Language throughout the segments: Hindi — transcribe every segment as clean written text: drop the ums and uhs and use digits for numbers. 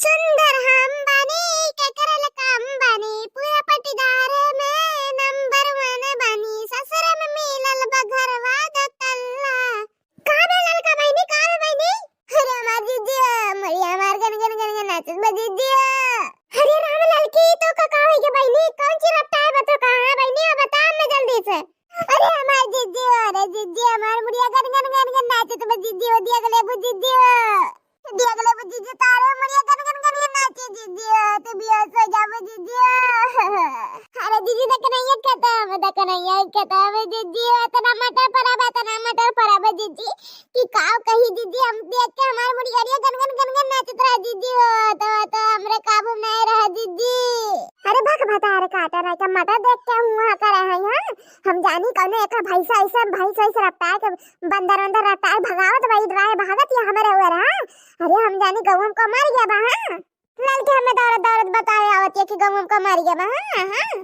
सुंदर हम बनी के करल काम बनी पूरा पटीदार में नंबर 1 बनी ससुर में मिलल बघरवा दतल्ला काबे ललका बहिनी अरे हमार दीदी मरिया मार गन गन गन गन नाचत बा दीदी अरे राम ललकी तो का है के बहिनी कौन सी रफ्ता है बता कहां बहिनी बता मैं जल्दी से अरे हमार दीदी हमार मुड़िया गन गन गन गन नाचत बा दीदी ओ दिया गले बु दीदी तारे मुड़िया गन गन गन गन नाचे दीदी तो बियाह हो जावे दीदी अरे दीदी तक नहीं खत्म दीदी तना मटर पराबे दीदी कि काव कही दीदी हम देख के हमार मुड़िया गन गन गन गन नाचत रहा दीदी तो हमरे काबू नहीं रहा दीदी अरे भग बता रे काटा ना का मटर देख के हुआ करे है हां हम जानी कौन एक भैंसा ऐसा रफ्ता है बंदर अंदर रफ्ता है भगावत भाई ड्राई भागत या हमारे हुए रहा अरे हम जानी गऊ को मार गया बा हां लड़के हमें दौड़त बताए आवत है कि गऊ को मार गया बा हां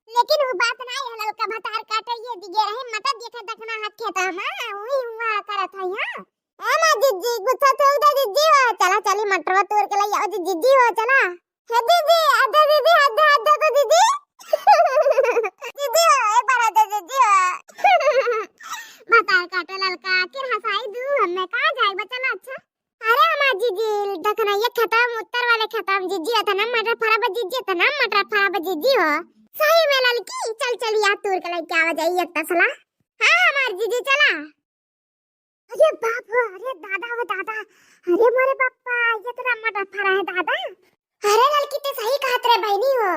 लेकिन वो बात नहीं है लड़का भतार काटे ये दिगे रहे मटर देखे देखना हाथ खेता हां वही हुआ करत है हां आमा दीदी गुस्सा तो उधर दीदी चला चली मटर तोड़ के ले आओ दीदी हो चला है दीदी आधा तो दीदी दीदी एक बार आधा दीदी भतार काटे लड़का फिर हंसाई दू हमें कहां जाए बचला अच्छा अरे हमार जीजी देखना ये खत्म उत्तर वाले खत्म जीजी था ना मटर फराब जीजी था ना मटर फराब जीजी हो सही में लड़की चल यार तोड़ के लेके आवा जाइए एक तसला हां हमार जीजी चला अरे बाप अरे दादा अरे मोरे पापा ये तो मटर फरा है दादा अरे लड़की ते सही कहत रे बहनी हो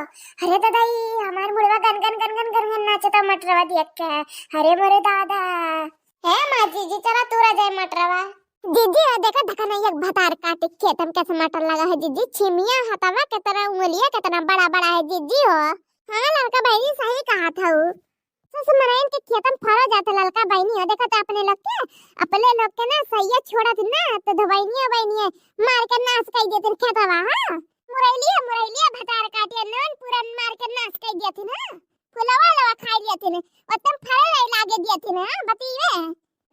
अरे दादाई हमार मुड़वा गन गन नाचता मटरवा देख के अरे मोरे दादा है मां जीजी चला तोरा जाए मटरवा दीदी देखा धकना एक भतार काटे खेत हम कैसे मटर लगा है दीदी छिमिया हतावा के तरह उंगलियां कितना बड़ा है दीदी हो हां लड़का बहनी सही कहा था वो ससुमराइन के खेतन फरा जाते लड़का बहनी हो देखा तो अपने लोग के ना सैया छोड़ा थी ना तो दवाइनिया मार के नाश कर देते खेतवा हां मुरैलिया भतार काटे नन पूरा मार के नाश कर देती ना फुलवा खा लेती ना और तुम फरे लागे देती ना बतिए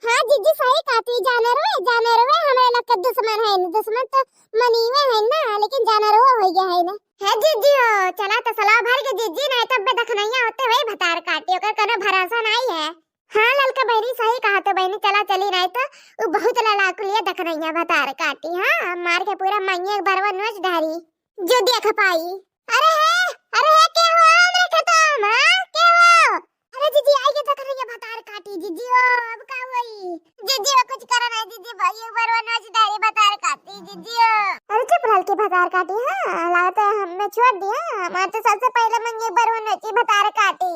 हां जीजी सही कहती जानवर हमारे लोग के दुश्मन तो मनीवे है ना लेकिन जानवर हो गया है ना है जीजी हो चला तो सलाह भर के जीजी नहीं तब देखनैया होते भाई भतार काटी ओकर कोनो भरोसा नहीं है हां ललका बहनी सही कहा तो बहनी चला चली नहीं तो वो बहुत लड़ाकुलिया देखनैया भतार काटी हां मार के पूरा मैया भरवा नोच धारी जो देख पाई अरे क्या हुआ मेरे खत्म हां क्या हुआ अरे जीजी आई के देखनैया भतार काटी जीजी ओ अब का हुई जीजी कुछ करा नहीं दीदी भाई एक बार नोच धारी भतार काटी जीजी अरे चुप रह के भतार काटी हां लागत है हमने छोड़ दिया हमारे तो सबसे पहले मैं एक बार नोची भतार काटी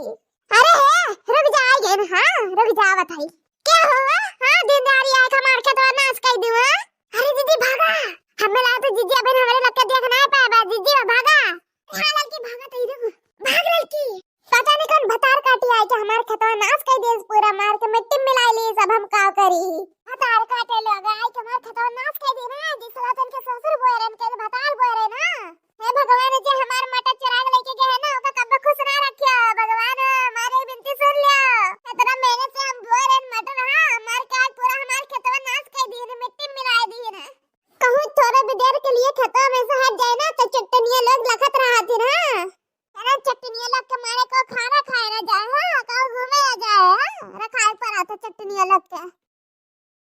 अरे है रुक जा आगे हां रुक जा बताई क्या हुआ हां दिनदारी आए हमार के तो नाश कर दूं अरे दीदी भागा हमें ला तो जीजी अबे हमारे लग के देखना है पाबा दीजी भागा हां लड़की भागा तो इधर भाग लड़की पता नहीं कौन भतार काटी आई कि हमार खेतवा नाश कर दे पूरा मार के मिट्टी मिला ली सब हम का करी भतार काटे लोग आई कि हमार खेतवा नाश कर दी ना जिसला तन के ससुर बोरन के भतार बोरे ना हे भगवान जी हमार मटर चुराग लेके गए ना ओका कब खुश ना रखियो भगवान हमारे बिनती सुन लियो इतना मेहनत से हम बोरन मटर हां हमार का पूरा हमार खेतवा नाश कर दी मिट्टी मिला दी ना कहूं थोड़ा भी देर के लिए खेतवा में से हट जाए ना तो चट्टनिया लोग लखत रहा थी ना